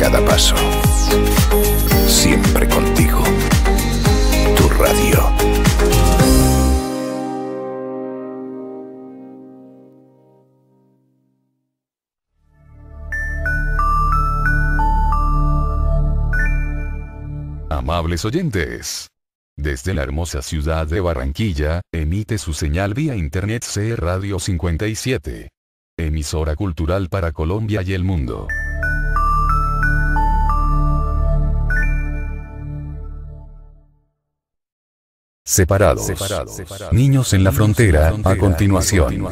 cada paso. Siempre contigo. Tu radio. Amables oyentes, desde la hermosa ciudad de Barranquilla, emite su señal vía internet CE Radio 57, emisora cultural para Colombia y el mundo. Separados. Niños en la frontera, a continuación.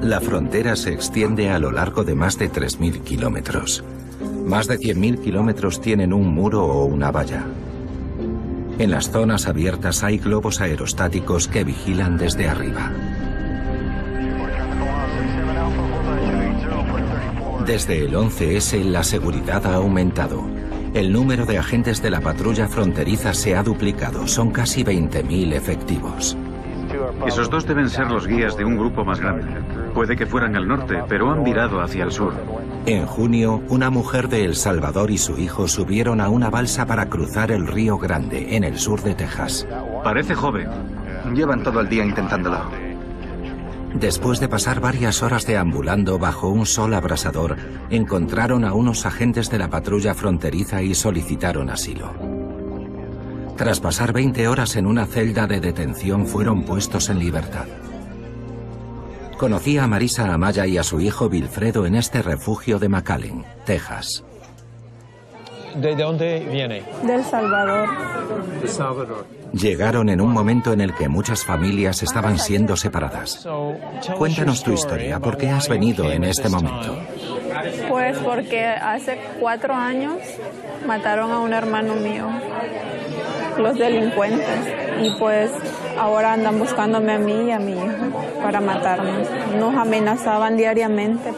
La frontera se extiende a lo largo de más de 3.000 kilómetros. Más de 100.000 kilómetros tienen un muro o una valla. En las zonas abiertas hay globos aerostáticos que vigilan desde arriba. Desde el 11S la seguridad ha aumentado. El número de agentes de la patrulla fronteriza se ha duplicado. Son casi 20.000 efectivos. Esos dos deben ser los guías de un grupo más grande. Puede que fueran al norte, pero han virado hacia el sur. En junio, una mujer de El Salvador y su hijo subieron a una balsa para cruzar el Río Grande, en el sur de Texas. Parece joven. Llevan todo el día intentándolo. Después de pasar varias horas deambulando bajo un sol abrasador, encontraron a unos agentes de la patrulla fronteriza y solicitaron asilo. Tras pasar 20 horas en una celda de detención, fueron puestos en libertad. Conocí a Marisa Amaya y a su hijo Wilfredo en este refugio de McAllen, Texas. ¿De dónde viene? De El Salvador. De Salvador. Llegaron en un momento en el que muchas familias estaban siendo separadas. Cuéntanos tu historia, ¿por qué has venido en este momento? Pues porque hace 4 años mataron a un hermano mío, los delincuentes, y pues ahora andan buscándome a mí y a mi hijo para matarnos. Nos amenazaban diariamente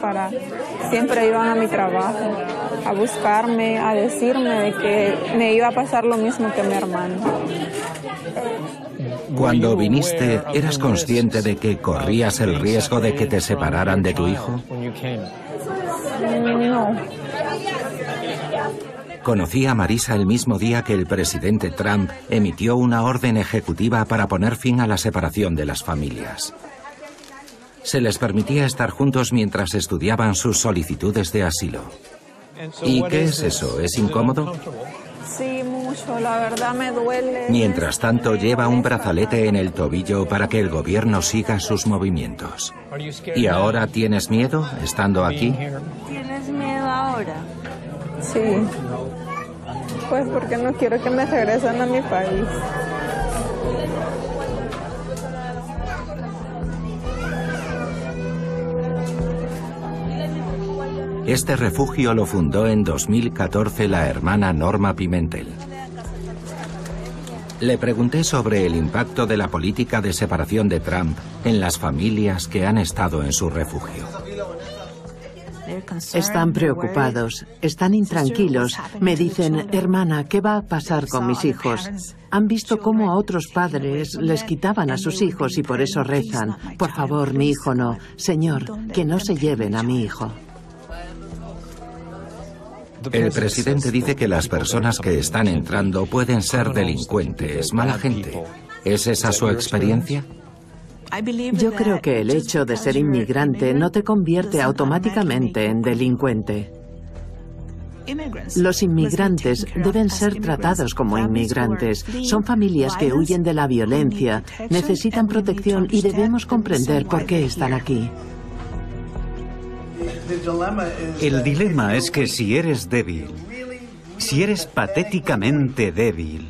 siempre iban a mi trabajo a buscarme, a decirme de que me iba a pasar lo mismo que mi hermano. Cuando viniste, ¿eras consciente de que corrías el riesgo de que te separaran de tu hijo? No. Conocí a Marisa el mismo día que el presidente Trump emitió una orden ejecutiva para poner fin a la separación de las familias. Se les permitía estar juntos mientras estudiaban sus solicitudes de asilo. ¿Y qué es eso? ¿Es incómodo? Sí, mucho. La verdad me duele. Mientras tanto, lleva un brazalete en el tobillo para que el gobierno siga sus movimientos. ¿Y ahora tienes miedo estando aquí? ¿Tienes miedo ahora? Sí. Pues porque no quiero que me regresen a mi país. Este refugio lo fundó en 2014 la hermana Norma Pimentel. Le pregunté sobre el impacto de la política de separación de Trump en las familias que han estado en su refugio. Están preocupados, están intranquilos. Me dicen, hermana, ¿qué va a pasar con mis hijos? Han visto cómo a otros padres les quitaban a sus hijos y por eso rezan. Por favor, mi hijo no. Señor, que no se lleven a mi hijo. El presidente dice que las personas que están entrando pueden ser delincuentes, mala gente. ¿Es esa su experiencia? Yo creo que el hecho de ser inmigrante no te convierte automáticamente en delincuente. Los inmigrantes deben ser tratados como inmigrantes. Son familias que huyen de la violencia, necesitan protección y debemos comprender por qué están aquí. El dilema es que si eres débil, si eres patéticamente débil,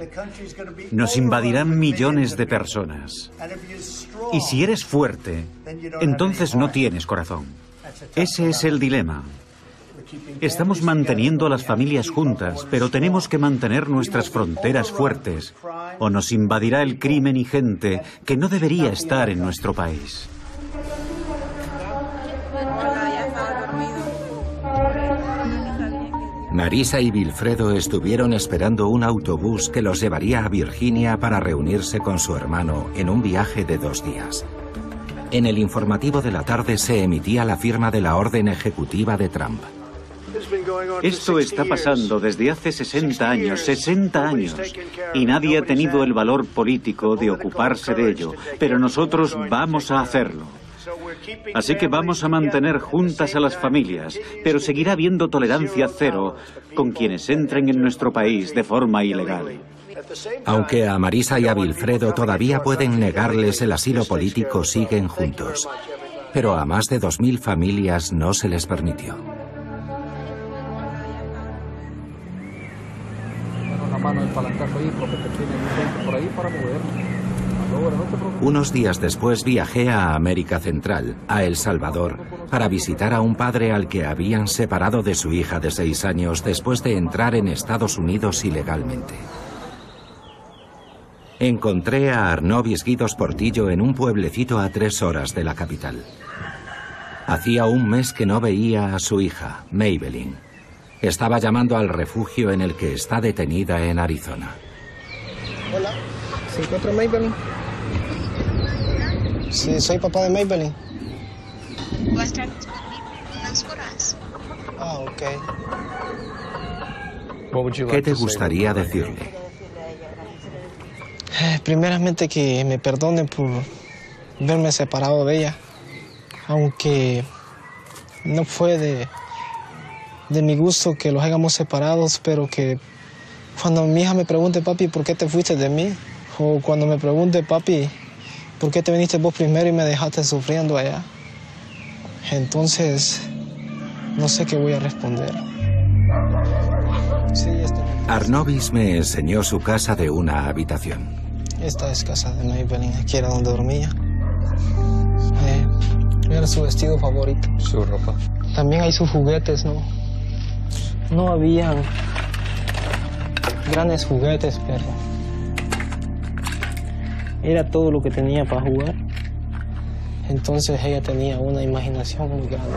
nos invadirán millones de personas. Y si eres fuerte, entonces no tienes corazón. Ese es el dilema. Estamos manteniendo a las familias juntas, pero tenemos que mantener nuestras fronteras fuertes, o nos invadirá el crimen y gente que no debería estar en nuestro país. Marisa y Wilfredo estuvieron esperando un autobús que los llevaría a Virginia para reunirse con su hermano en un viaje de 2 días. En el informativo de la tarde se emitía la firma de la orden ejecutiva de Trump. Esto está pasando desde hace 60 años, y nadie ha tenido el valor político de ocuparse de ello, pero nosotros vamos a hacerlo. Así que vamos a mantener juntas a las familias, pero seguirá habiendo tolerancia cero con quienes entren en nuestro país de forma ilegal. Aunque a Marisa y a Wilfredo todavía pueden negarles el asilo político, siguen juntos. Pero a más de 2000 familias no se les permitió. Unos días después viajé a América Central, a El Salvador, para visitar a un padre al que habían separado de su hija de 6 años después de entrar en Estados Unidos ilegalmente. Encontré a Arnobis Guidos Portillo en un pueblecito a 3 horas de la capital. Hacía un mes que no veía a su hija, Maybelline. Estaba llamando al refugio en el que está detenida en Arizona. Hola, ¿se encuentra Maybelline? Sí, soy papá de Maybelline. Ah, ok. ¿Qué te gustaría decirle? Primeramente que me perdone por verme separado de ella, aunque no fue de mi gusto que los hayamos separados, pero que cuando mi hija me pregunte, papi, ¿por qué te fuiste de mí? O cuando me pregunte, papi, ¿por qué te viniste vos primero y me dejaste sufriendo allá? Entonces, no sé qué voy a responder. Sí, Arnobis me enseñó su casa de una habitación. Esta es casa de Maybelline, aquí era donde dormía. Era su vestido favorito. Su ropa. También hay sus juguetes, ¿no? No habían grandes juguetes, pero era todo lo que tenía para jugar. Entonces ella tenía una imaginación muy grande.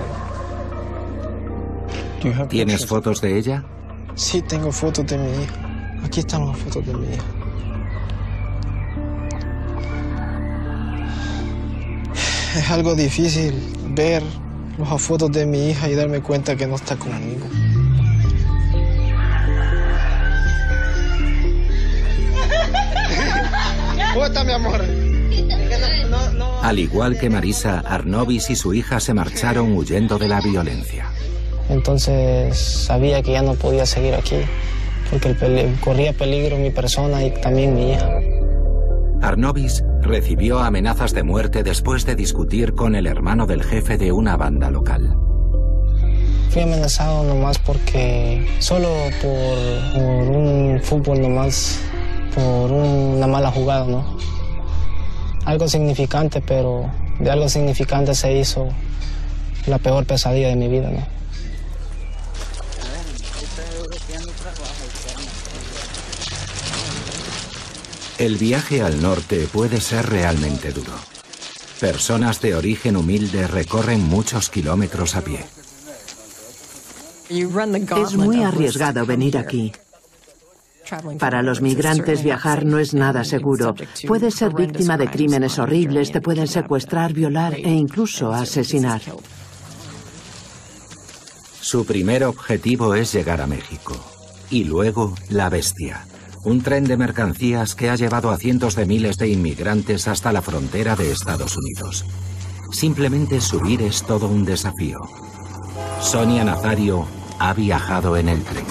¿Tienes fotos de ella? Sí, tengo fotos de mi hija. Aquí están las fotos de mi hija. Es algo difícil ver las fotos de mi hija y darme cuenta que no está conmigo. ¿Cómo está, mi amor? Al igual que Marisa, Arnobis y su hija se marcharon huyendo de la violencia. Entonces sabía que ya no podía seguir aquí, porque corría peligro mi persona y también mi hija. Arnobis recibió amenazas de muerte después de discutir con el hermano del jefe de una banda local. Fui amenazado nomás porque, solo por un fútbol nomás, por una mala jugada, ¿no? Algo significante, pero de algo significante se hizo la peor pesadilla de mi vida, ¿no? El viaje al norte puede ser realmente duro. Personas de origen humilde recorren muchos kilómetros a pie. Es muy arriesgado venir aquí. Para los migrantes viajar no es nada seguro. Puedes ser víctima de crímenes horribles, te pueden secuestrar, violar e incluso asesinar. Su primer objetivo es llegar a México. Y luego La Bestia, un tren de mercancías que ha llevado a cientos de miles de inmigrantes hasta la frontera de Estados Unidos. Simplemente subir es todo un desafío. Sonia Nazario ha viajado en el tren.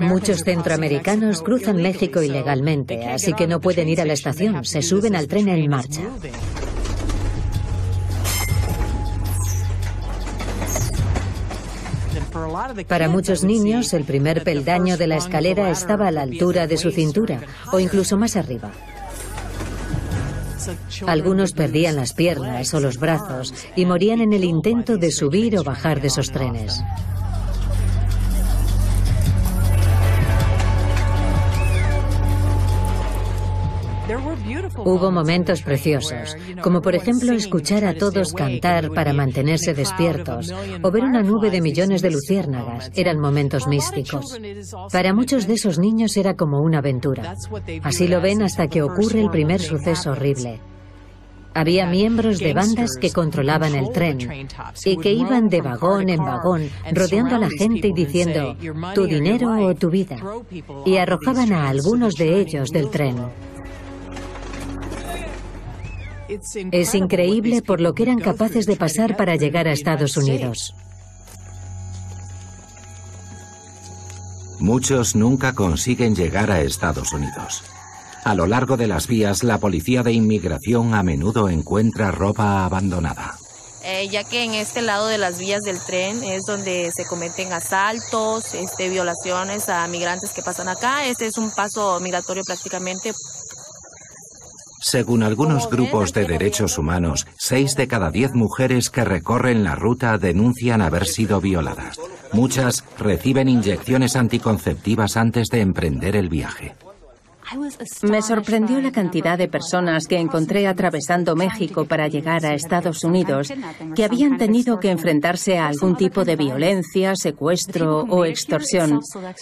Muchos centroamericanos cruzan México ilegalmente, así que no pueden ir a la estación, se suben al tren en marcha. Para muchos niños, el primer peldaño de la escalera estaba a la altura de su cintura, o incluso más arriba. Algunos perdían las piernas o los brazos y morían en el intento de subir o bajar de esos trenes. Hubo momentos preciosos, como por ejemplo escuchar a todos cantar para mantenerse despiertos o ver una nube de millones de luciérnagas. Eran momentos místicos. Para muchos de esos niños era como una aventura. Así lo ven hasta que ocurre el primer suceso horrible. Había miembros de bandas que controlaban el tren y que iban de vagón en vagón rodeando a la gente y diciendo «tu dinero o tu vida», y arrojaban a algunos de ellos del tren. Es increíble por lo que eran capaces de pasar para llegar a Estados Unidos. Muchos nunca consiguen llegar a Estados Unidos. A lo largo de las vías, la policía de inmigración a menudo encuentra ropa abandonada. Ya que en este lado de las vías del tren es donde se cometen asaltos, violaciones a migrantes que pasan acá. Este es un paso migratorio prácticamente. Según algunos grupos de derechos humanos, 6 de cada 10 mujeres que recorren la ruta denuncian haber sido violadas. Muchas reciben inyecciones anticonceptivas antes de emprender el viaje. Me sorprendió la cantidad de personas que encontré atravesando México para llegar a Estados Unidos que habían tenido que enfrentarse a algún tipo de violencia, secuestro o extorsión.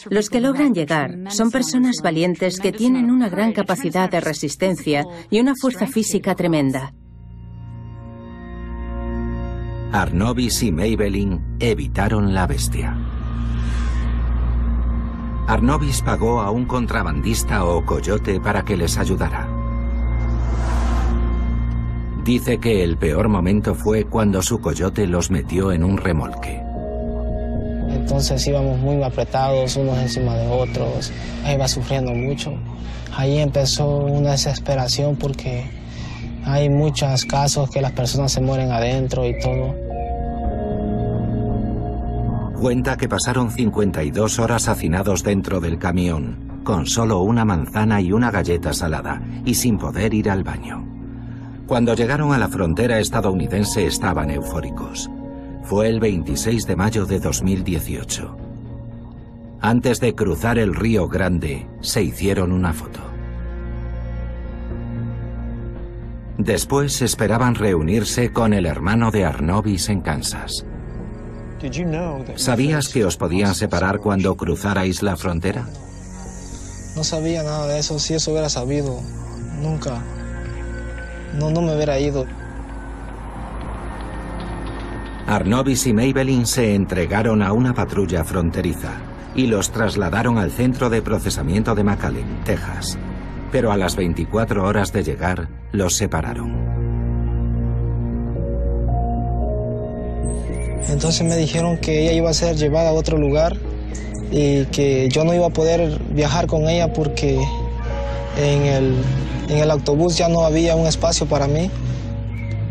Los que logran llegar son personas valientes que tienen una gran capacidad de resistencia y una fuerza física tremenda. Arnobis y Maybelline evitaron la bestia. Arnobis pagó a un contrabandista o coyote para que les ayudara. Dice que el peor momento fue cuando su coyote los metió en un remolque. Entonces íbamos muy apretados unos encima de otros, iba sufriendo mucho. Ahí empezó una desesperación porque hay muchos casos que las personas se mueren adentro y todo. Cuenta que pasaron 52 horas hacinados dentro del camión, con solo una manzana y una galleta salada, y sin poder ir al baño. Cuando llegaron a la frontera estadounidense estaban eufóricos. Fue el 26 de mayo de 2018. Antes de cruzar el Río Grande, se hicieron una foto. Después esperaban reunirse con el hermano de Arnobis en Kansas. ¿Sabías que os podían separar cuando cruzarais la frontera? No sabía nada de eso. Si eso hubiera sabido, nunca. No me hubiera ido. Arnobis y Maybelline se entregaron a una patrulla fronteriza y los trasladaron al centro de procesamiento de McAllen, Texas. Pero a las 24 horas de llegar, los separaron. Entonces me dijeron que ella iba a ser llevada a otro lugar y que yo no iba a poder viajar con ella porque en el autobús ya no había un espacio para mí.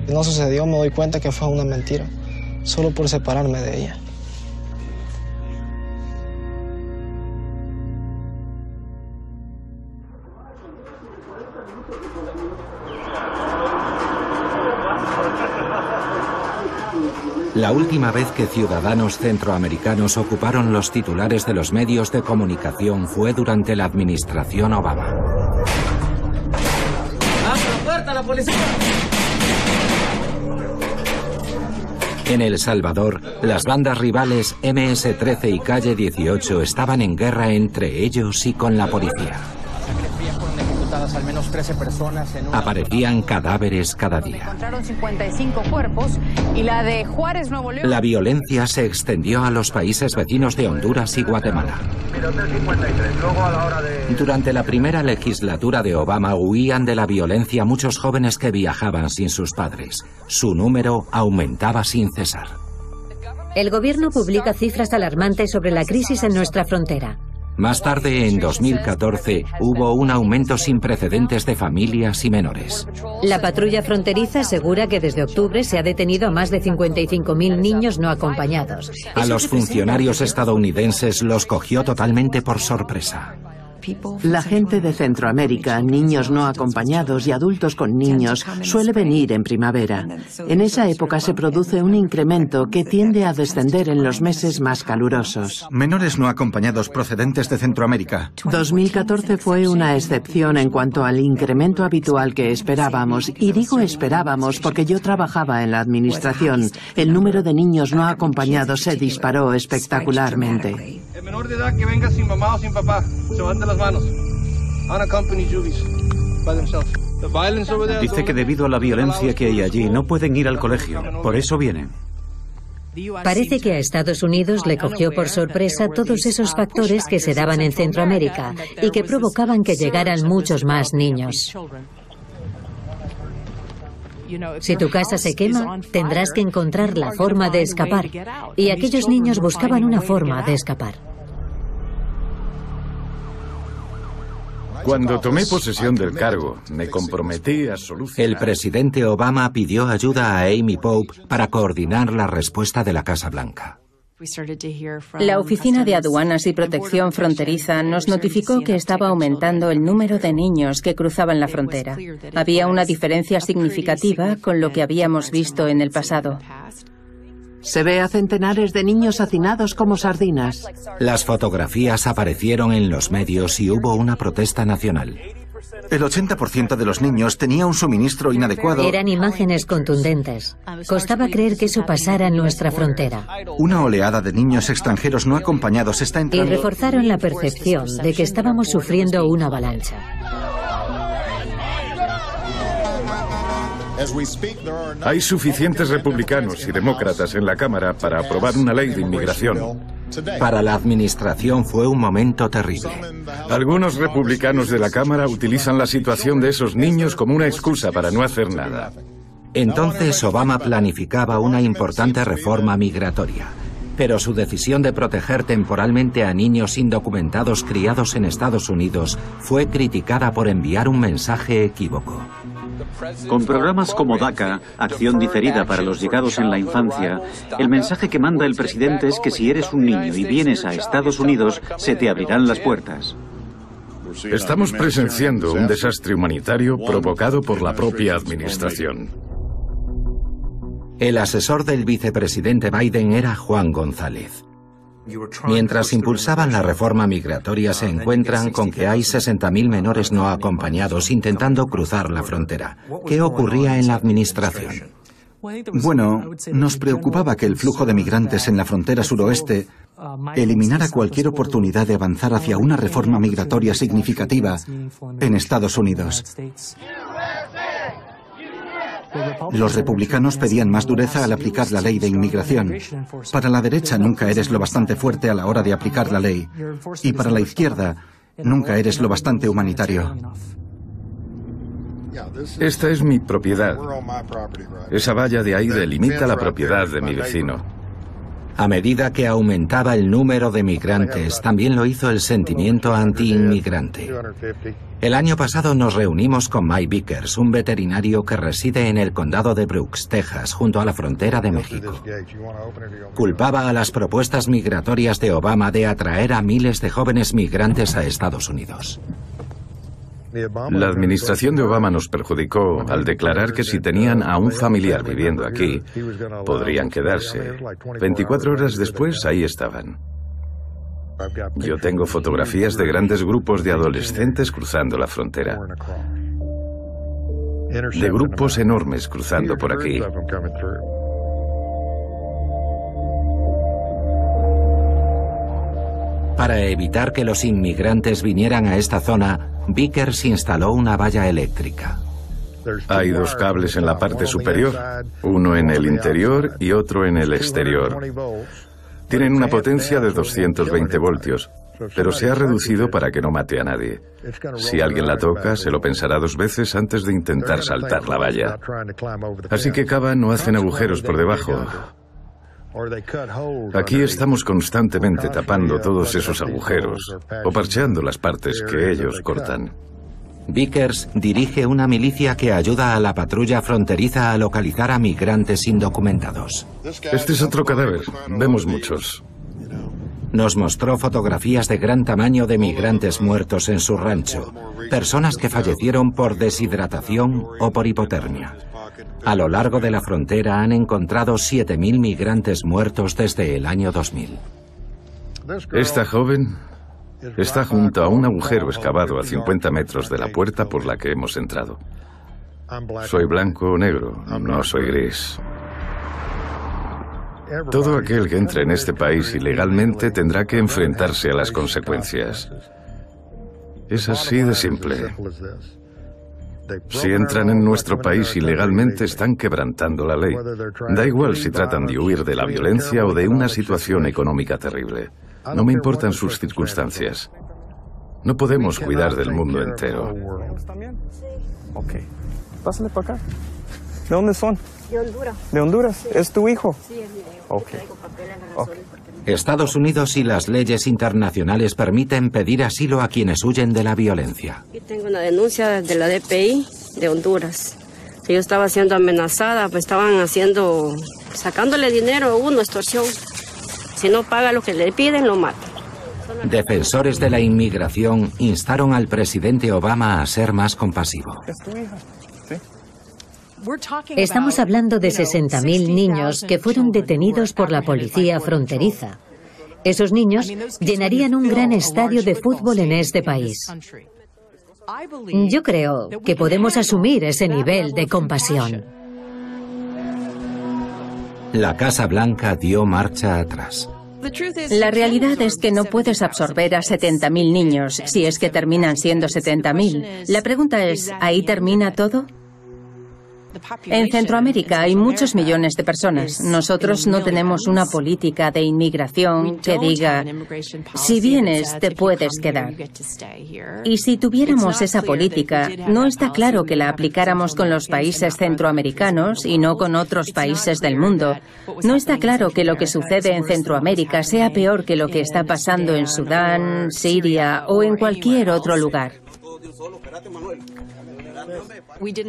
No sucedió, me doy cuenta que fue una mentira, solo por separarme de ella. La última vez que ciudadanos centroamericanos ocuparon los titulares de los medios de comunicación fue durante la administración Obama. ¡Abre la puerta, la policía! En El Salvador, las bandas rivales MS-13 y Calle 18 estaban en guerra entre ellos y con la policía. Al menos 13 personas en Aparecían cadáveres cada día. Encontraron 55 cuerpos y la de Juárez, Nuevo León. La violencia se extendió a los países vecinos de Honduras y Guatemala. Durante la primera legislatura de Obama huían de la violencia muchos jóvenes que viajaban sin sus padres. Su número aumentaba sin cesar. El gobierno publica cifras alarmantes sobre la crisis en nuestra frontera. Más tarde, en 2014, hubo un aumento sin precedentes de familias y menores. La patrulla fronteriza asegura que desde octubre se ha detenido a más de 55.000 niños no acompañados. A los funcionarios estadounidenses los cogió totalmente por sorpresa. La gente de Centroamérica, niños no acompañados y adultos con niños, suele venir en primavera. En esa época se produce un incremento que tiende a descender en los meses más calurosos. Menores no acompañados procedentes de Centroamérica. 2014 fue una excepción en cuanto al incremento habitual que esperábamos. Y digo esperábamos porque yo trabajaba en la administración. El número de niños no acompañados se disparó espectacularmente. El menor de edad que venga sin mamá o sin papá, se levante las manos. Unaccompanied juvies, by themselves. The violence over there. Dice que debido a la violencia que hay allí no pueden ir al colegio, por eso vienen. Parece que a Estados Unidos le cogió por sorpresa todos esos factores que se daban en Centroamérica y que provocaban que llegaran muchos más niños. Si tu casa se quema, tendrás que encontrar la forma de escapar. Y aquellos niños buscaban una forma de escapar. Cuando tomé posesión del cargo, me comprometí a solucionar. El presidente Obama pidió ayuda a Amy Pope para coordinar la respuesta de la Casa Blanca. La Oficina de Aduanas y Protección Fronteriza nos notificó que estaba aumentando el número de niños que cruzaban la frontera. Había una diferencia significativa con lo que habíamos visto en el pasado. Se ve a centenares de niños hacinados como sardinas. Las fotografías aparecieron en los medios y hubo una protesta nacional. El 80% de los niños tenía un suministro inadecuado. Eran imágenes contundentes. Costaba creer que eso pasara en nuestra frontera. Una oleada de niños extranjeros no acompañados está entrando. Y reforzaron la percepción de que estábamos sufriendo una avalancha. Hay suficientes republicanos y demócratas en la Cámara para aprobar una ley de inmigración. Para la administración fue un momento terrible. Algunos republicanos de la Cámara utilizan la situación de esos niños como una excusa para no hacer nada. Entonces Obama planificaba una importante reforma migratoria, pero su decisión de proteger temporalmente a niños indocumentados criados en Estados Unidos fue criticada por enviar un mensaje equívoco. Con programas como DACA, Acción Diferida para los Llegados en la Infancia, el mensaje que manda el presidente es que si eres un niño y vienes a Estados Unidos, se te abrirán las puertas. Estamos presenciando un desastre humanitario provocado por la propia administración. El asesor del vicepresidente Biden era Juan González. Mientras impulsaban la reforma migratoria, se encuentran con que hay 60.000 menores no acompañados intentando cruzar la frontera. ¿Qué ocurría en la administración? Bueno, nos preocupaba que el flujo de migrantes en la frontera suroeste eliminara cualquier oportunidad de avanzar hacia una reforma migratoria significativa en Estados Unidos. Los republicanos pedían más dureza al aplicar la ley de inmigración. Para la derecha nunca eres lo bastante fuerte a la hora de aplicar la ley. Y para la izquierda nunca eres lo bastante humanitario. Esta es mi propiedad. Esa valla de ahí delimita la propiedad de mi vecino. A medida que aumentaba el número de migrantes, también lo hizo el sentimiento anti-inmigrante. El año pasado nos reunimos con Mike Vickers, un veterinario que reside en el condado de Brooks, Texas, junto a la frontera de México. Culpaba a las propuestas migratorias de Obama de atraer a miles de jóvenes migrantes a Estados Unidos. La administración de Obama nos perjudicó al declarar que si tenían a un familiar viviendo aquí, podrían quedarse. 24 horas después, ahí estaban. Yo tengo fotografías de grandes grupos de adolescentes cruzando la frontera. De grupos enormes cruzando por aquí. Para evitar que los inmigrantes vinieran a esta zona, Vickers instaló una valla eléctrica. Hay dos cables en la parte superior, uno en el interior y otro en el exterior. Tienen una potencia de 220 voltios, pero se ha reducido para que no mate a nadie. Si alguien la toca, se lo pensará dos veces antes de intentar saltar la valla. Así que cavan o hacen agujeros por debajo. Aquí estamos constantemente tapando todos esos agujeros o parcheando las partes que ellos cortan. Vickers dirige una milicia que ayuda a la patrulla fronteriza a localizar a migrantes indocumentados. Este es otro cadáver. Vemos muchos. Nos mostró fotografías de gran tamaño de migrantes muertos en su rancho, personas que fallecieron por deshidratación o por hipotermia. A lo largo de la frontera han encontrado 7.000 migrantes muertos desde el año 2000. Esta joven está junto a un agujero excavado a 50 metros de la puerta por la que hemos entrado. Soy blanco o negro, no soy gris. Todo aquel que entre en este país ilegalmente tendrá que enfrentarse a las consecuencias. Es así de simple. Si entran en nuestro país ilegalmente, están quebrantando la ley. Da igual si tratan de huir de la violencia o de una situación económica terrible. No me importan sus circunstancias. No podemos cuidar del mundo entero. Ok. Pásale para acá. ¿De dónde son? De Honduras. ¿De Honduras? ¿Es tu hijo? Sí, es mi hijo. Ok. Estados Unidos y las leyes internacionales permiten pedir asilo a quienes huyen de la violencia. Aquí tengo una denuncia de la DPI de Honduras. Yo estaba siendo amenazada, pues estaban sacándole dinero a uno, extorsión. Si no paga lo que le piden, lo matan. Defensores de la inmigración instaron al presidente Obama a ser más compasivo. ¿Es tu hija? Sí. Estamos hablando de 60.000 niños que fueron detenidos por la policía fronteriza. Esos niños llenarían un gran estadio de fútbol en este país. Yo creo que podemos asumir ese nivel de compasión. La Casa Blanca dio marcha atrás. La realidad es que no puedes absorber a 70.000 niños, si es que terminan siendo 70.000. La pregunta es, ¿ahí termina todo? En Centroamérica hay muchos millones de personas. Nosotros no tenemos una política de inmigración que diga, si vienes, te puedes quedar. Y si tuviéramos esa política, no está claro que la aplicáramos con los países centroamericanos y no con otros países del mundo. No está claro que lo que sucede en Centroamérica sea peor que lo que está pasando en Sudán, Siria o en cualquier otro lugar.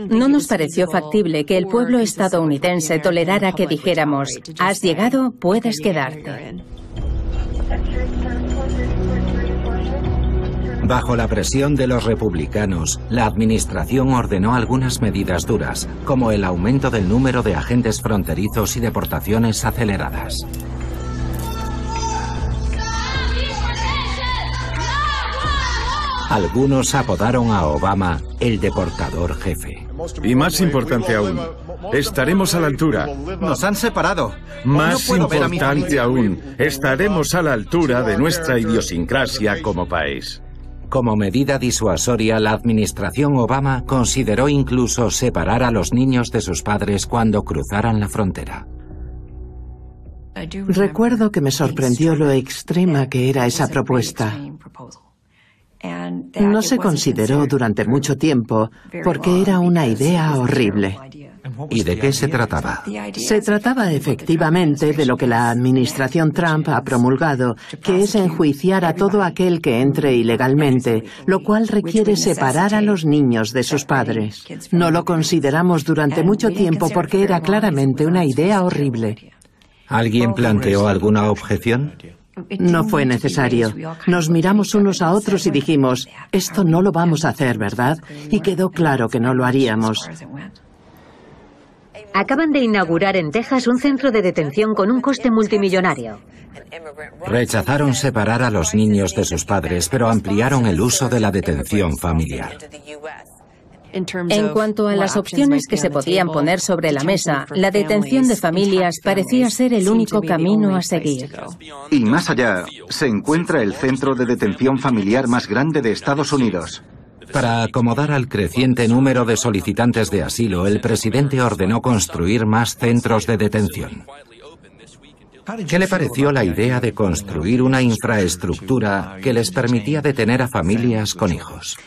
No nos pareció factible que el pueblo estadounidense tolerara que dijéramos, has llegado, puedes quedarte. Bajo la presión de los republicanos, la administración ordenó algunas medidas duras, como el aumento del número de agentes fronterizos y deportaciones aceleradas. Algunos apodaron a Obama el deportador jefe. Y más importante aún, estaremos a la altura. Nos han separado. Más importante aún, estaremos a la altura de nuestra idiosincrasia como país. Como medida disuasoria, la administración Obama consideró incluso separar a los niños de sus padres cuando cruzaran la frontera. Recuerdo que me sorprendió lo extrema que era esa propuesta. No se consideró durante mucho tiempo porque era una idea horrible. ¿Y de qué se trataba? Se trataba efectivamente de lo que la administración Trump ha promulgado, que es enjuiciar a todo aquel que entre ilegalmente, lo cual requiere separar a los niños de sus padres. No lo consideramos durante mucho tiempo porque era claramente una idea horrible. ¿Alguien planteó alguna objeción? No fue necesario. Nos miramos unos a otros y dijimos, esto no lo vamos a hacer, ¿verdad? Y quedó claro que no lo haríamos. Acaban de inaugurar en Texas un centro de detención con un coste multimillonario. Rechazaron separar a los niños de sus padres, pero ampliaron el uso de la detención familiar. En cuanto a las opciones que se podían poner sobre la mesa, la detención de familias parecía ser el único camino a seguir. Y más allá, se encuentra el centro de detención familiar más grande de Estados Unidos. Para acomodar al creciente número de solicitantes de asilo, el presidente ordenó construir más centros de detención. ¿Qué le pareció la idea de construir una infraestructura que les permitía detener a familias con hijos?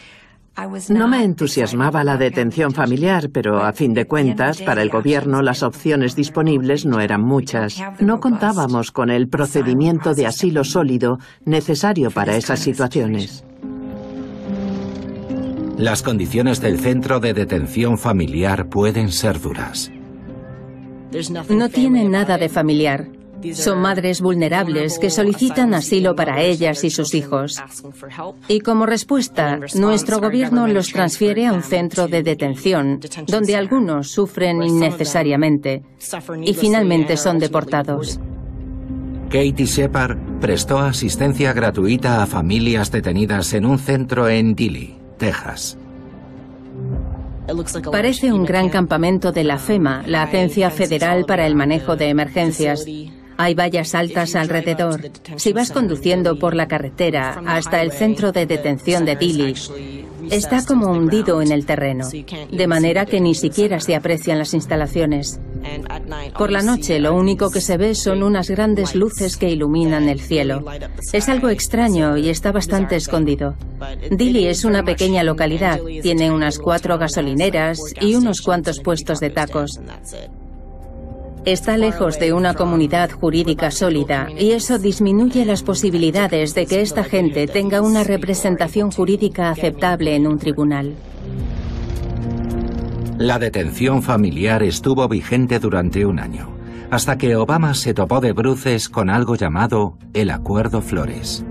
No me entusiasmaba la detención familiar, pero a fin de cuentas, para el gobierno las opciones disponibles no eran muchas. No contábamos con el procedimiento de asilo sólido necesario para esas situaciones. Las condiciones del centro de detención familiar pueden ser duras. No tiene nada de familiar. Son madres vulnerables que solicitan asilo para ellas y sus hijos. Y como respuesta, nuestro gobierno los transfiere a un centro de detención, donde algunos sufren innecesariamente y finalmente son deportados. Katie Shepard prestó asistencia gratuita a familias detenidas en un centro en Dilley, Texas. Parece un gran campamento de la FEMA, la Agencia Federal para el Manejo de Emergencias. Hay vallas altas alrededor. Si vas conduciendo por la carretera hasta el centro de detención de Dilley, está como hundido en el terreno, de manera que ni siquiera se aprecian las instalaciones. Por la noche lo único que se ve son unas grandes luces que iluminan el cielo. Es algo extraño y está bastante escondido. Dilley es una pequeña localidad, tiene unas 4 gasolineras y unos cuantos puestos de tacos. Está lejos de una comunidad jurídica sólida y eso disminuye las posibilidades de que esta gente tenga una representación jurídica aceptable en un tribunal. La detención familiar estuvo vigente durante un año, hasta que Obama se topó de bruces con algo llamado el Acuerdo Flores.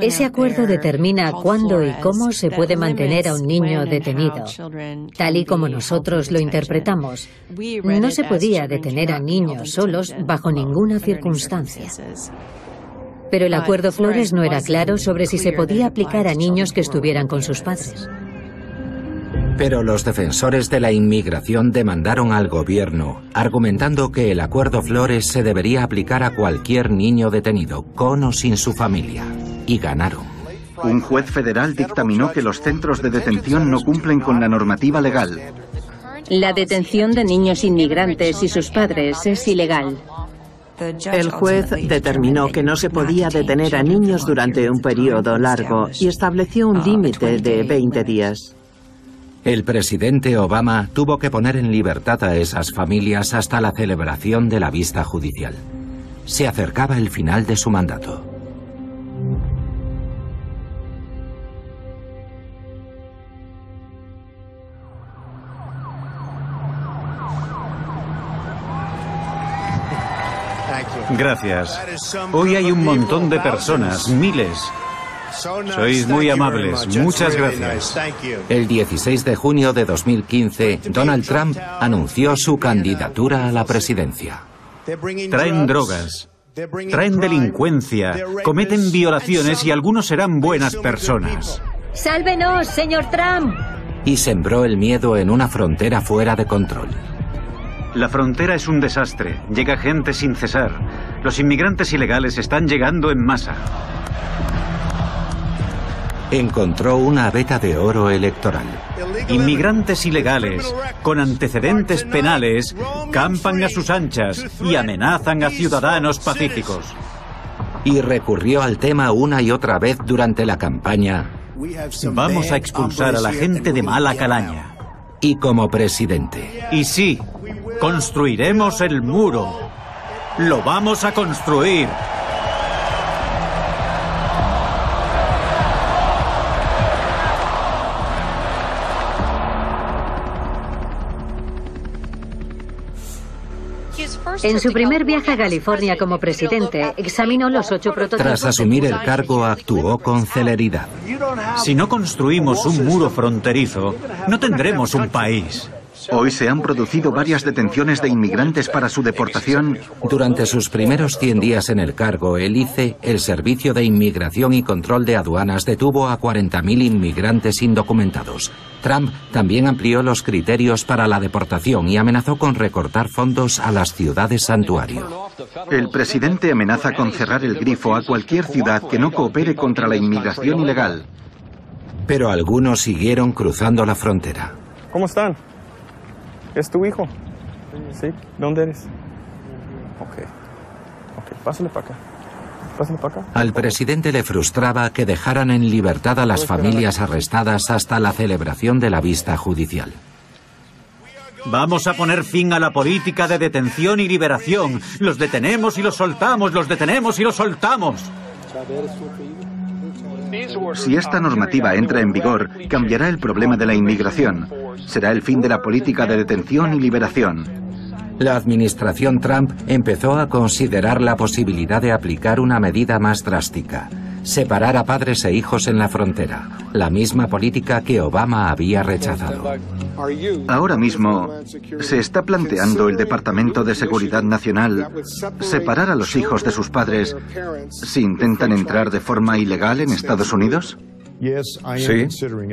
Ese acuerdo determina cuándo y cómo se puede mantener a un niño detenido. Tal y como nosotros lo interpretamos, no se podía detener a niños solos bajo ninguna circunstancia. Pero el Acuerdo Flores no era claro sobre si se podía aplicar a niños que estuvieran con sus padres. Pero los defensores de la inmigración demandaron al gobierno, argumentando que el Acuerdo Flores se debería aplicar a cualquier niño detenido, con o sin su familia. Y ganaron. Un juez federal dictaminó que los centros de detención no cumplen con la normativa legal. La detención de niños inmigrantes y sus padres es ilegal. El juez determinó que no se podía detener a niños durante un periodo largo y estableció un límite de 20 días. El presidente Obama tuvo que poner en libertad a esas familias hasta la celebración de la vista judicial. Se acercaba el final de su mandato. Gracias. Hoy hay un montón de personas, miles. Sois muy amables. Muchas gracias. El 16 de junio de 2015, Donald Trump anunció su candidatura a la presidencia. Traen drogas, traen delincuencia, cometen violaciones y algunos serán buenas personas. ¡Sálvenos, señor Trump! Y sembró el miedo en una frontera fuera de control. La frontera es un desastre. Llega gente sin cesar. Los inmigrantes ilegales están llegando en masa. Encontró una veta de oro electoral. Inmigrantes ilegales, con antecedentes penales, campan a sus anchas y amenazan a ciudadanos pacíficos. Y recurrió al tema una y otra vez durante la campaña. Vamos a expulsar a la gente de mala calaña. Y como presidente. Y sí, construiremos el muro. Lo vamos a construir. En su primer viaje a California como presidente, examinó los 8 prototipos. Tras asumir el cargo, actuó con celeridad. Si no construimos un muro fronterizo, no tendremos un país. Hoy se han producido varias detenciones de inmigrantes para su deportación. Durante sus primeros 100 días en el cargo, el ICE, el Servicio de Inmigración y Control de Aduanas, detuvo a 40.000 inmigrantes indocumentados. Trump también amplió los criterios para la deportación y amenazó con recortar fondos a las ciudades santuario. El presidente amenaza con cerrar el grifo a cualquier ciudad que no coopere contra la inmigración ilegal. Pero algunos siguieron cruzando la frontera. ¿Cómo están? ¿Es tu hijo? ¿Sí? ¿Dónde eres? Ok, pásale para acá. Al presidente le frustraba que dejaran en libertad a las familias arrestadas hasta la celebración de la vista judicial. Vamos a poner fin a la política de detención y liberación. Los detenemos y los soltamos, los detenemos y los soltamos. Si esta normativa entra en vigor, cambiará el problema de la inmigración. Será el fin de la política de detención y liberación. La administración Trump empezó a considerar la posibilidad de aplicar una medida más drástica: separar a padres e hijos en la frontera, la misma política que Obama había rechazado. Ahora mismo se está planteando el Departamento de Seguridad Nacional separar a los hijos de sus padres si intentan entrar de forma ilegal en Estados Unidos. Sí,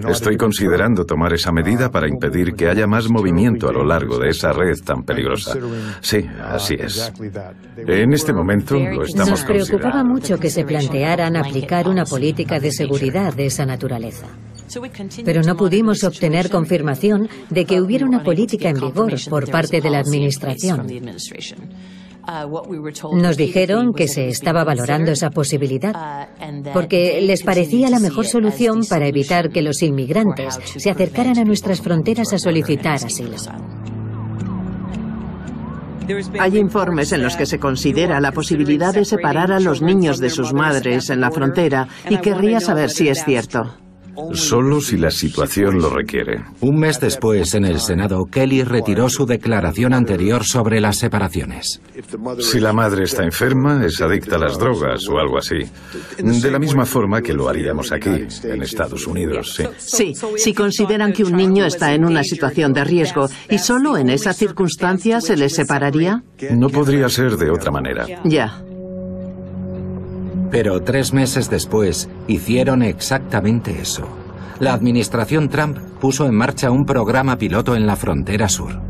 estoy considerando tomar esa medida para impedir que haya más movimiento a lo largo de esa red tan peligrosa. Sí, así es. En este momento lo estamos Nos preocupaba considerando. mucho que se plantearan aplicar una política de seguridad de esa naturaleza. Pero no pudimos obtener confirmación de que hubiera una política en vigor por parte de la administración. Nos dijeron que se estaba valorando esa posibilidad porque les parecía la mejor solución para evitar que los inmigrantes se acercaran a nuestras fronteras a solicitar asilo. Hay informes en los que se considera la posibilidad de separar a los niños de sus madres en la frontera y querría saber si es cierto. Solo si la situación lo requiere. Un mes después, en el Senado, Kelly retiró su declaración anterior sobre las separaciones. Si la madre está enferma, es adicta a las drogas o algo así. De la misma forma que lo haríamos aquí, en Estados Unidos, sí. Sí, si consideran que un niño está en una situación de riesgo y solo en esa circunstancia se les separaría. No podría ser de otra manera. Ya. Pero 3 meses después, hicieron exactamente eso. La administración Trump puso en marcha un programa piloto en la frontera sur.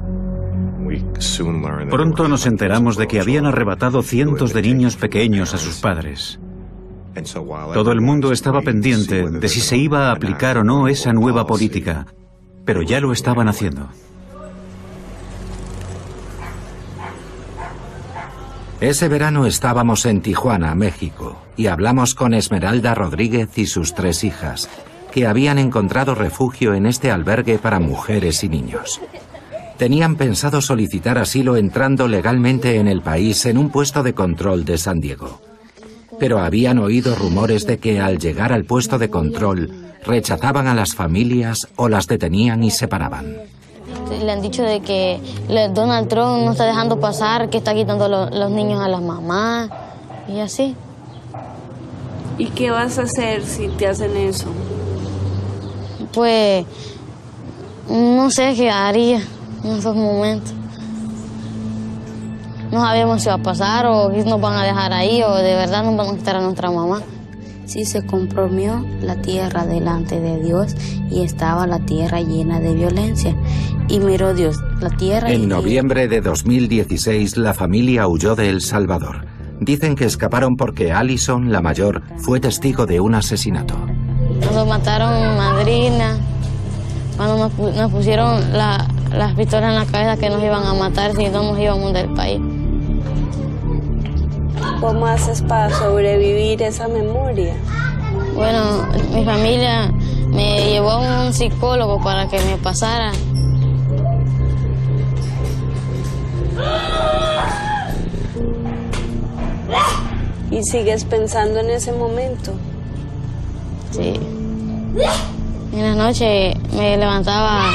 Pronto nos enteramos de que habían arrebatado cientos de niños pequeños a sus padres. Todo el mundo estaba pendiente de si se iba a aplicar o no esa nueva política, pero ya lo estaban haciendo. Ese verano estábamos en Tijuana, México, y hablamos con Esmeralda Rodríguez y sus 3 hijas, que habían encontrado refugio en este albergue para mujeres y niños. Tenían pensado solicitar asilo entrando legalmente en el país en un puesto de control de San Diego. Pero habían oído rumores de que al llegar al puesto de control rechazaban a las familias o las detenían y separaban. Le han dicho de que Donald Trump no está dejando pasar, que está quitando los niños a las mamás y así. ¿Y qué vas a hacer si te hacen eso? Pues no sé qué haría en esos momentos. No sabemos si va a pasar o si nos van a dejar ahí o de verdad nos van a quitar a nuestra mamá. Sí se comprimió la tierra delante de Dios y estaba la tierra llena de violencia. Y miró Dios la tierra. En noviembre de 2016 la familia huyó de El Salvador. Dicen que escaparon porque Allison, la mayor, fue testigo de un asesinato. Nos mataron a mi madrina, cuando nos pusieron las pistolas en la cabeza que nos iban a matar si no nos íbamos del país. ¿Cómo haces para sobrevivir esa memoria? Bueno, mi familia me llevó a un psicólogo para que me pasara. ¿Y sigues pensando en ese momento? Sí. En la noche me levantaba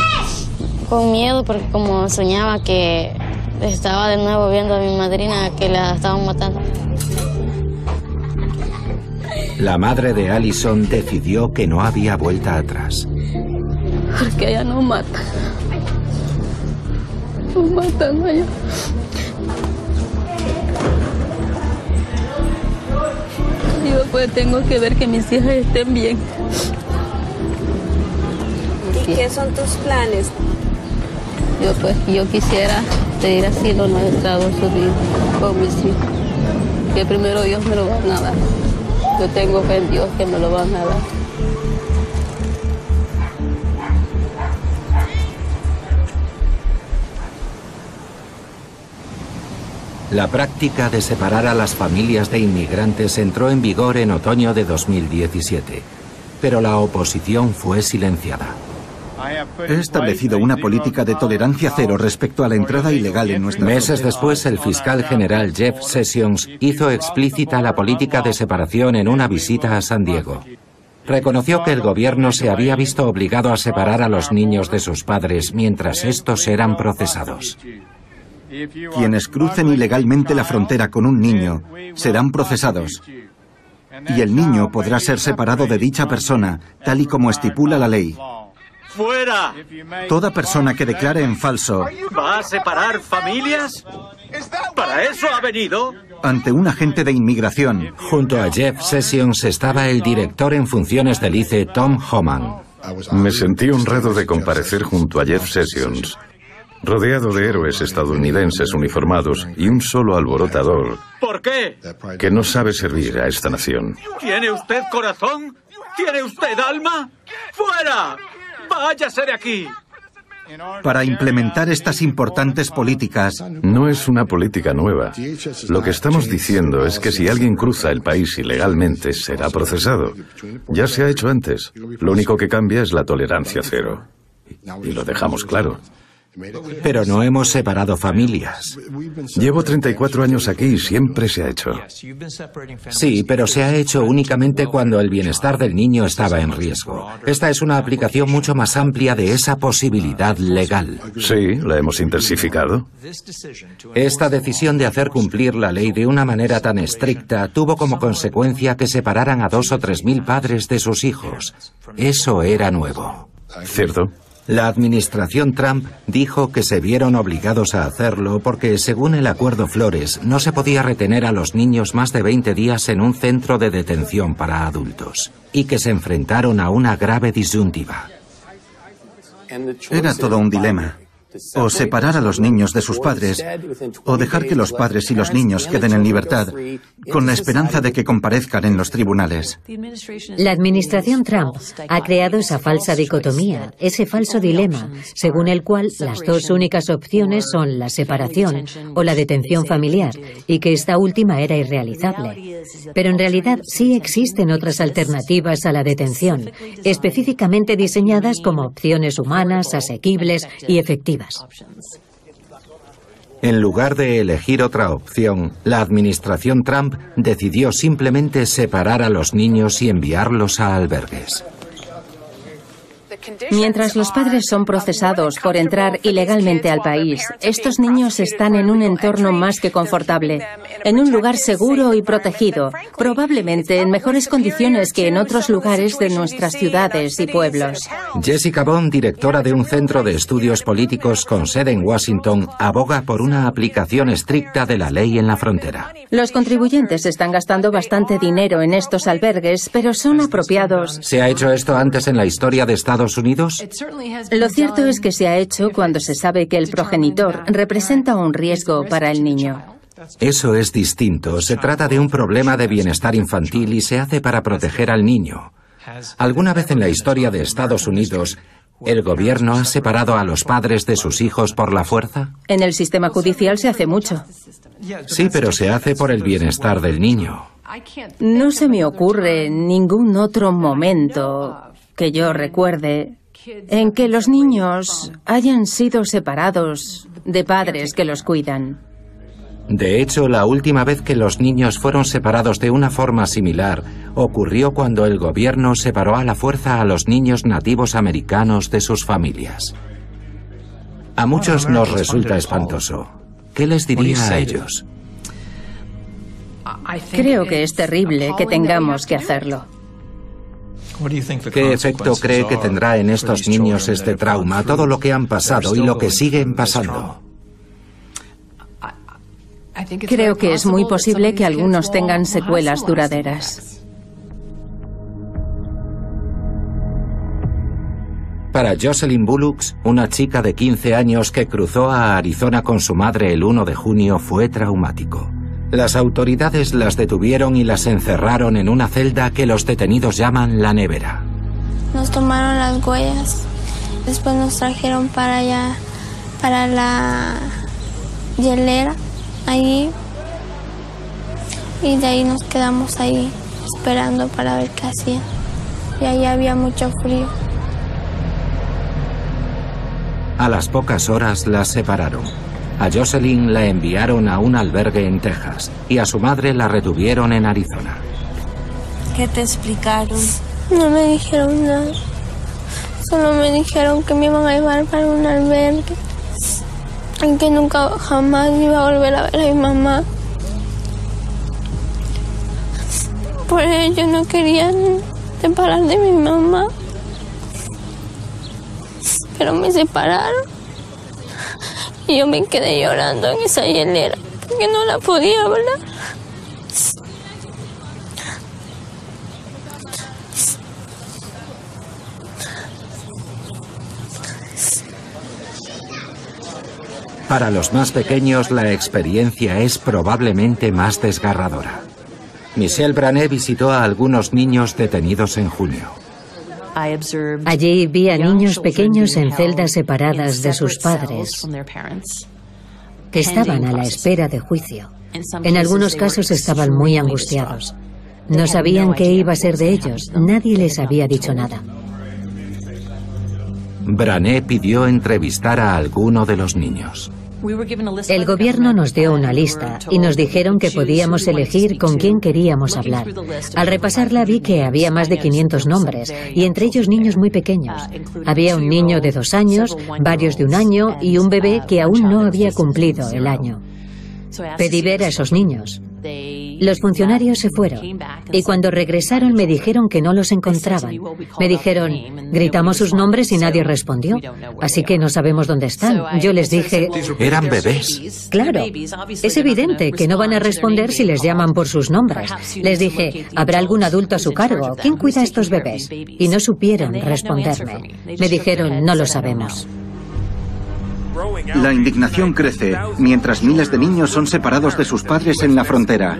con miedo porque como soñaba que estaba de nuevo viendo a mi madrina que la estaban matando. La madre de Allison decidió que no había vuelta atrás. Porque allá no matan. No matan allá. Yo pues tengo que ver que mis hijas estén bien. ¿Y qué son tus planes? Yo quisiera pedir asilo en los Estados Unidos con mis hijos. Que primero Dios me lo van a dar. Yo tengo fe en Dios que me lo van a dar. La práctica de separar a las familias de inmigrantes entró en vigor en otoño de 2017, pero la oposición fue silenciada. He establecido una política de tolerancia cero respecto a la entrada ilegal en nuestra Meses frontera. después, el fiscal general Jeff Sessions hizo explícita la política de separación en una visita a San Diego. Reconoció que el gobierno se había visto obligado a separar a los niños de sus padres mientras estos eran procesados. Quienes crucen ilegalmente la frontera con un niño serán procesados. Y el niño podrá ser separado de dicha persona, tal y como estipula la ley. ¡Fuera! Toda persona que declare en falso ¿Va a separar familias? ¿Para eso ha venido? ante un agente de inmigración. Junto a Jeff Sessions estaba el director en funciones del ICE, Tom Homan. Me sentí honrado de comparecer junto a Jeff Sessions, rodeado de héroes estadounidenses uniformados y un solo alborotador ¿Por qué? que no sabe servir a esta nación. ¿Tiene usted corazón? ¿Tiene usted alma? ¡Fuera! ¡Váyase de aquí! Para implementar estas importantes políticas, No es una política nueva. Lo que estamos diciendo es que si alguien cruza el país ilegalmente, será procesado. Ya se ha hecho antes. Lo único que cambia es la tolerancia cero. Y lo dejamos claro. Pero no hemos separado familias. Llevo 34 años aquí y siempre se ha hecho. Sí, pero se ha hecho únicamente cuando el bienestar del niño estaba en riesgo. Esta es una aplicación mucho más amplia de esa posibilidad legal. Sí, la hemos intensificado. Esta decisión de hacer cumplir la ley de una manera tan estricta tuvo como consecuencia que separaran a 2.000 o 3.000 padres de sus hijos. Eso era nuevo. ¿Cierto? La administración Trump dijo que se vieron obligados a hacerlo porque, según el Acuerdo Flores, no se podía retener a los niños más de 20 días en un centro de detención para adultos, y que se enfrentaron a una grave disyuntiva. era todo un dilema. O separar a los niños de sus padres, o dejar que los padres y los niños queden en libertad, con la esperanza de que comparezcan en los tribunales. La administración Trump ha creado esa falsa dicotomía, ese falso dilema, según el cual las dos únicas opciones son la separación o la detención familiar, y que esta última era irrealizable. Pero en realidad sí existen otras alternativas a la detención, específicamente diseñadas como opciones humanas, asequibles y efectivas. En lugar de elegir otra opción, la administración Trump decidió simplemente separar a los niños y enviarlos a albergues. Mientras los padres son procesados por entrar ilegalmente al país, estos niños están en un entorno más que confortable, en un lugar seguro y protegido, probablemente en mejores condiciones que en otros lugares de nuestras ciudades y pueblos. Jessica Bond, directora de un centro de estudios políticos con sede en Washington, aboga por una aplicación estricta de la ley en la frontera. Los contribuyentes están gastando bastante dinero en estos albergues, pero son apropiados. ¿Se ha hecho esto antes en la historia de Estados Unidos? Lo cierto es que se ha hecho cuando se sabe que el progenitor representa un riesgo para el niño. Eso es distinto. Se trata de un problema de bienestar infantil y se hace para proteger al niño. ¿Alguna vez en la historia de Estados Unidos el gobierno ha separado a los padres de sus hijos por la fuerza? En el sistema judicial se hace mucho. Sí, pero se hace por el bienestar del niño. No se me ocurre ningún otro momento que yo recuerde en que los niños hayan sido separados de padres que los cuidan. De hecho, la última vez que los niños fueron separados de una forma similar ocurrió cuando el gobierno separó a la fuerza a los niños nativos americanos de sus familias. A muchos nos resulta espantoso. ¿Qué les diría a ellos? Creo que es terrible que tengamos que hacerlo. ¿Qué efecto cree que tendrá en estos niños este trauma, todo lo que han pasado y lo que siguen pasando? Creo que es muy posible que algunos tengan secuelas duraderas. Para Jocelyn Bullocks, una chica de 15 años que cruzó a Arizona con su madre el 1 de junio, fue traumático. Las autoridades las detuvieron y las encerraron en una celda que los detenidos llaman la nevera. Nos tomaron las huellas, después nos trajeron para allá, para la hielera, allí, y de ahí nos quedamos ahí esperando para ver qué hacían. Y ahí había mucho frío. A las pocas horas las separaron. A Jocelyn la enviaron a un albergue en Texas y a su madre la retuvieron en Arizona. ¿Qué te explicaron? No me dijeron nada. Solo me dijeron que me iban a llevar para un albergue. en que nunca jamás iba a volver a ver a mi mamá. Por ello no querían separar de mi mamá, pero me separaron y yo me quedé llorando en esa hielera porque no la podía hablar. Para los más pequeños, la experiencia es probablemente más desgarradora. Michelle Brané visitó a algunos niños detenidos en junio. Allí vi a niños pequeños en celdas separadas de sus padres, que estaban a la espera de juicio. En algunos casos estaban muy angustiados. No sabían qué iba a ser de ellos. Nadie les había dicho nada. Brané pidió entrevistar a alguno de los niños. El gobierno nos dio una lista y nos dijeron que podíamos elegir con quién queríamos hablar. Al repasarla vi que había más de 500 nombres, y entre ellos niños muy pequeños. Había un niño de 2 años, varios de 1 año y un bebé que aún no había cumplido el año. Pedí ver a esos niños. Los funcionarios se fueron y cuando regresaron me dijeron que no los encontraban. Me dijeron, gritamos sus nombres y nadie respondió, así que no sabemos dónde están. Yo les dije... Eran bebés. Claro, es evidente que no van a responder si les llaman por sus nombres. Les dije, ¿habrá algún adulto a su cargo? ¿Quién cuida a estos bebés? Y no supieron responderme. Me dijeron, no lo sabemos. La indignación crece mientras miles de niños son separados de sus padres en la frontera.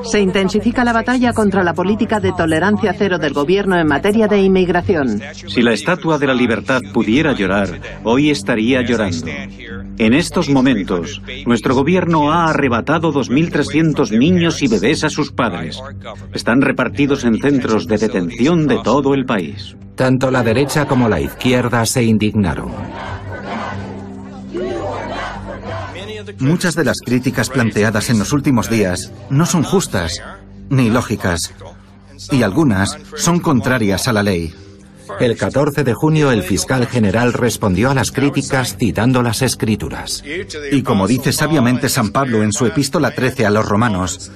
Se intensifica la batalla contra la política de tolerancia cero del gobierno en materia de inmigración. Si la Estatua de la Libertad pudiera llorar, hoy estaría llorando. En estos momentos, nuestro gobierno ha arrebatado 2.300 niños y bebés a sus padres. Están repartidos en centros de detención de todo el país. Tanto la derecha como la izquierda se indignaron. Muchas de las críticas planteadas en los últimos días no son justas ni lógicas, y algunas son contrarias a la ley. El 14 de junio el fiscal general respondió a las críticas citando las Escrituras. Y como dice sabiamente San Pablo en su epístola 13 a los romanos,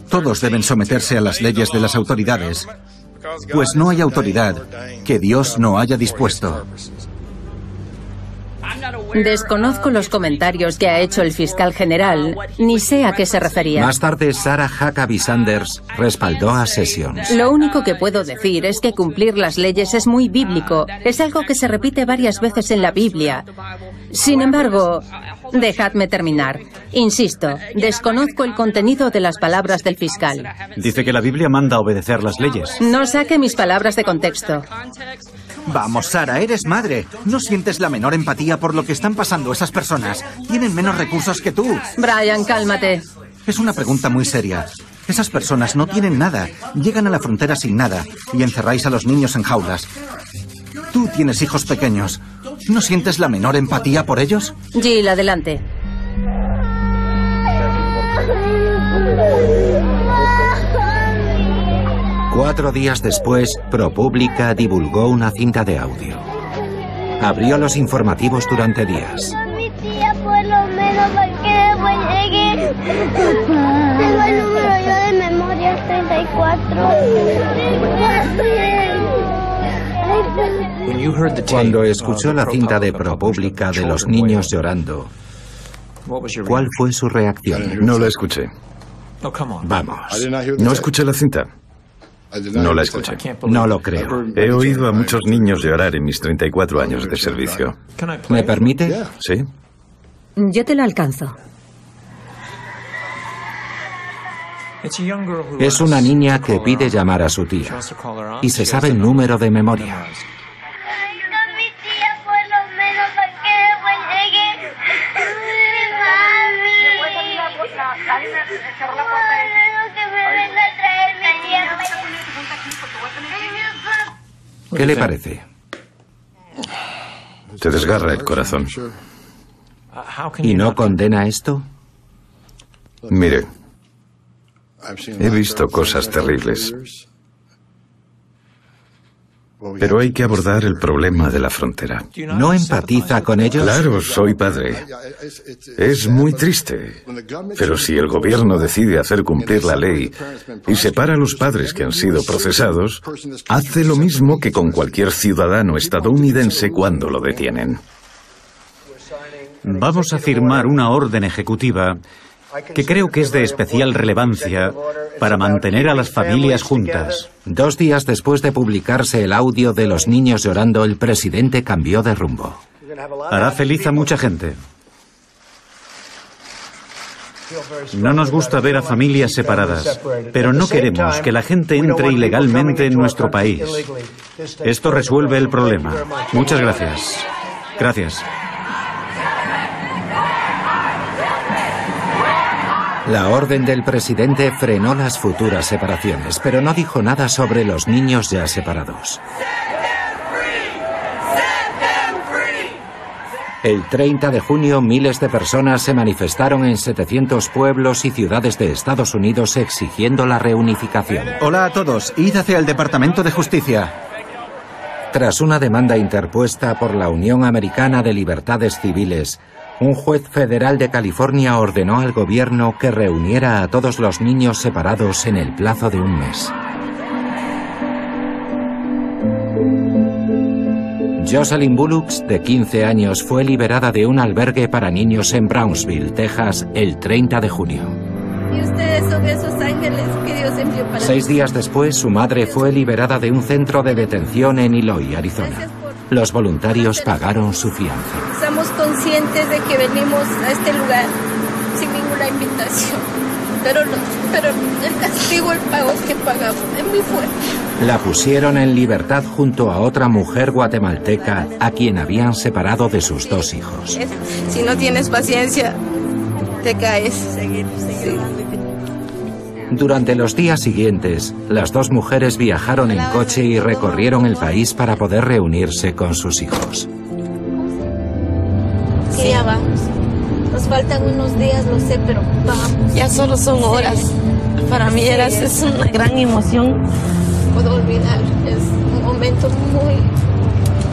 todos deben someterse a las leyes de las autoridades, pues no hay autoridad que Dios no haya dispuesto. Desconozco los comentarios que ha hecho el fiscal general, ni sé a qué se refería. Más tarde, Sarah Huckabee Sanders respaldó a Sessions. Lo único que puedo decir es que cumplir las leyes es muy bíblico. Es algo que se repite varias veces en la Biblia. Sin embargo, dejadme terminar. Insisto, desconozco el contenido de las palabras del fiscal. Dice que la Biblia manda obedecer las leyes. No saque mis palabras de contexto. Vamos, Sarah, eres madre. ¿No sientes la menor empatía por lo que están pasando esas personas? Tienen menos recursos que tú. Brian, cálmate. Es una pregunta muy seria. Esas personas no tienen nada. Llegan a la frontera sin nada y encerráis a los niños en jaulas. Tú tienes hijos pequeños. ¿No sientes la menor empatía por ellos? Jill, adelante. Cuatro días después, ProPublica divulgó una cinta de audio. Abrió los informativos durante días. Mi tía, por lo menos, para que después llegue. Tengo el número yo de memoria, 34. Cuando escuchó la cinta de ProPublica de los niños llorando, ¿cuál fue su reacción? No la escuché. Vamos. No escuché la cinta. No la escuché. No lo creo. He oído a muchos niños llorar en mis 34 años de servicio. ¿Me permite? Sí. Yo te lo alcanzo. Es una niña que pide llamar a su tía y se sabe el número de memoria. ¿Qué le parece? Te desgarra el corazón. ¿Y no condena esto? Mire, he visto cosas terribles. Pero hay que abordar el problema de la frontera. ¿No empatiza con ellos? Claro, soy padre. Es muy triste. Pero si el gobierno decide hacer cumplir la ley y separa a los padres que han sido procesados, hace lo mismo que con cualquier ciudadano estadounidense cuando lo detienen. Vamos a firmar una orden ejecutiva que creo que es de especial relevancia para mantener a las familias juntas. 2 días después de publicarse el audio de los niños llorando, el presidente cambió de rumbo. Hará feliz a mucha gente. No nos gusta ver a familias separadas, pero no queremos que la gente entre ilegalmente en nuestro país. Esto resuelve el problema. Muchas gracias. Gracias. La orden del presidente frenó las futuras separaciones, pero no dijo nada sobre los niños ya separados. El 30 de junio, miles de personas se manifestaron en 700 pueblos y ciudades de Estados Unidos exigiendo la reunificación. Hola a todos, id hacia el Departamento de Justicia. Tras una demanda interpuesta por la Unión Americana de Libertades Civiles, un juez federal de California ordenó al gobierno que reuniera a todos los niños separados en el plazo de un mes. Jocelyn Bullock, de 15 años, fue liberada de un albergue para niños en Brownsville, Texas, el 30 de junio. Y ustedes son esos ángeles que Dios envió para 6 días después, su madre fue liberada de un centro de detención en Eloy, Arizona. Los voluntarios pagaron su fianza. Estamos conscientes de que venimos a este lugar sin ninguna invitación, pero el castigo, el pago que pagamos es muy fuerte. La pusieron en libertad junto a otra mujer guatemalteca a quien habían separado de sus 2 hijos. Si no tienes paciencia, te caes. Durante los días siguientes, las 2 mujeres viajaron en coche y recorrieron el país para poder reunirse con sus hijos. Sí, ya vamos. Nos faltan unos días, lo sé, pero vamos. Ya solo son horas. Para mí es una gran emoción. No puedo olvidar. Es un momento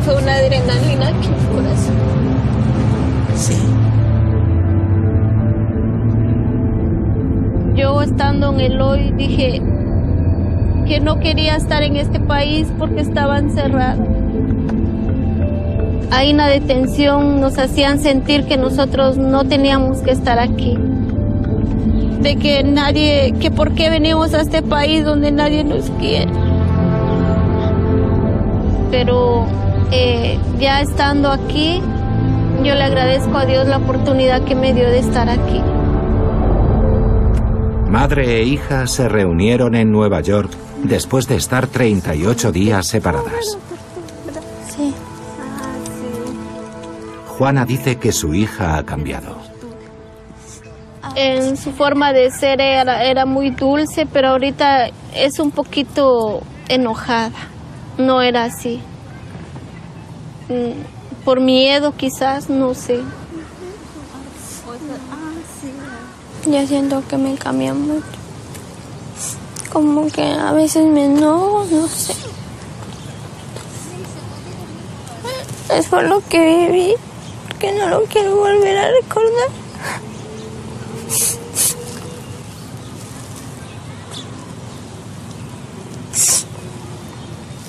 fue una adrenalina aquí en el corazón. Sí. Yo estando en Eloy dije que no quería estar en este país porque estaba encerrado. Ahí en la detención nos hacían sentir que nosotros no teníamos que estar aquí. De que por qué venimos a este país donde nadie nos quiere. Pero ya estando aquí, yo le agradezco a Dios la oportunidad que me dio de estar aquí. Madre e hija se reunieron en Nueva York después de estar 38 días separadas. Sí. Juana dice que su hija ha cambiado. En su forma de ser era muy dulce, pero ahorita es un poquito enojada. No era así. Por miedo quizás, no sé. Ya siento que me cambia mucho. Como que a veces me enojo, no sé. Es por lo que viví, que no lo quiero volver a recordar.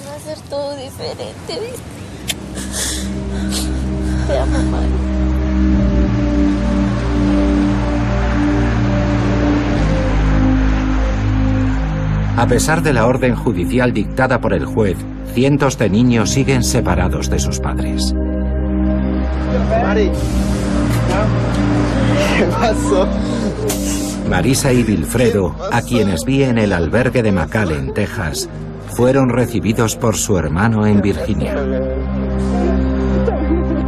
Va a ser todo diferente, ¿viste? Te amo, madre. A pesar de la orden judicial dictada por el juez, cientos de niños siguen separados de sus padres. ¿Qué pasó? Marisa y Wilfredo, a quienes vi en el albergue de McAllen, Texas, fueron recibidos por su hermano en Virginia.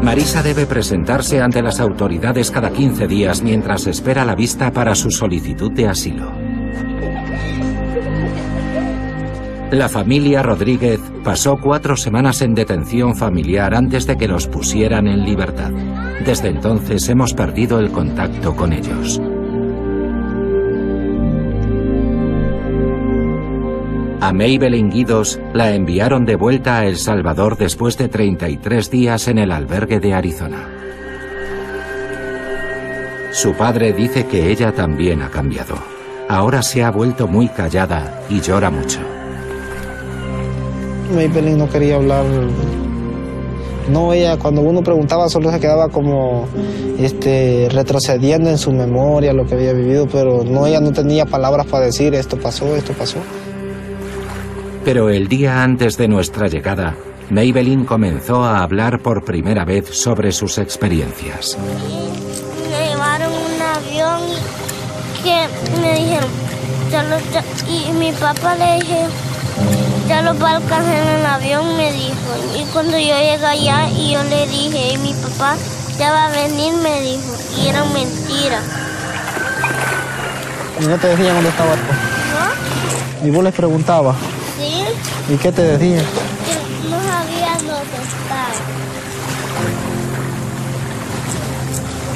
Marisa debe presentarse ante las autoridades cada 15 días mientras espera la vista para su solicitud de asilo. La familia Rodríguez pasó 4 semanas en detención familiar antes de que los pusieran en libertad. Desde entonces hemos perdido el contacto con ellos. A Maybelline Guidos la enviaron de vuelta a El Salvador después de 33 días en el albergue de Arizona. Su padre dice que ella también ha cambiado. Ahora se ha vuelto muy callada y llora mucho. Maybelline no quería hablar. No, ella cuando uno preguntaba solo se quedaba como retrocediendo en su memoria lo que había vivido, pero no, ella no tenía palabras para decir esto pasó, esto pasó. Pero el día antes de nuestra llegada, Maybelline comenzó a hablar por primera vez sobre sus experiencias. Me llevaron un avión que me dijeron, y mi papá le dije, ya lo va a alcanzar en el avión, me dijo. Y cuando yo llegué allá y yo le dije, y mi papá ya va a venir, me dijo, y era mentira. ¿Y no te decían dónde estaba tú? ¿No? ¿Y vos les preguntabas? Sí. ¿Y qué te decían? Que no sabía dónde estaba.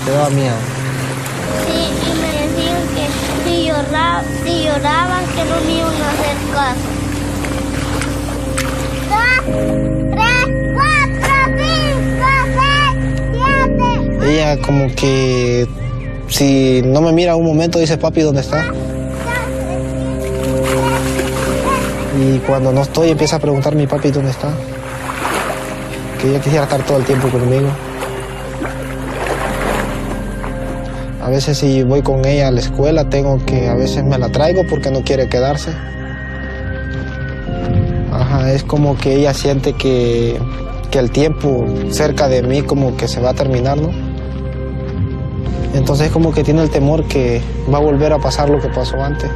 ¿Te daba miedo? Sí, y me decían que si lloraban que no me iban a hacer caso. 2, 3, 4, 5, 6, 7. Ella como que si no me mira un momento dice, papi, ¿dónde está? Y cuando no estoy empieza a preguntar mi papi, ¿dónde está? Que ella quisiera estar todo el tiempo conmigo. A veces si voy con ella a la escuela, a veces me la traigo porque no quiere quedarse. Ajá, es como que ella siente que el tiempo cerca de mí como que se va a terminar, ¿no? Entonces como que tiene el temor que va a volver a pasar lo que pasó antes.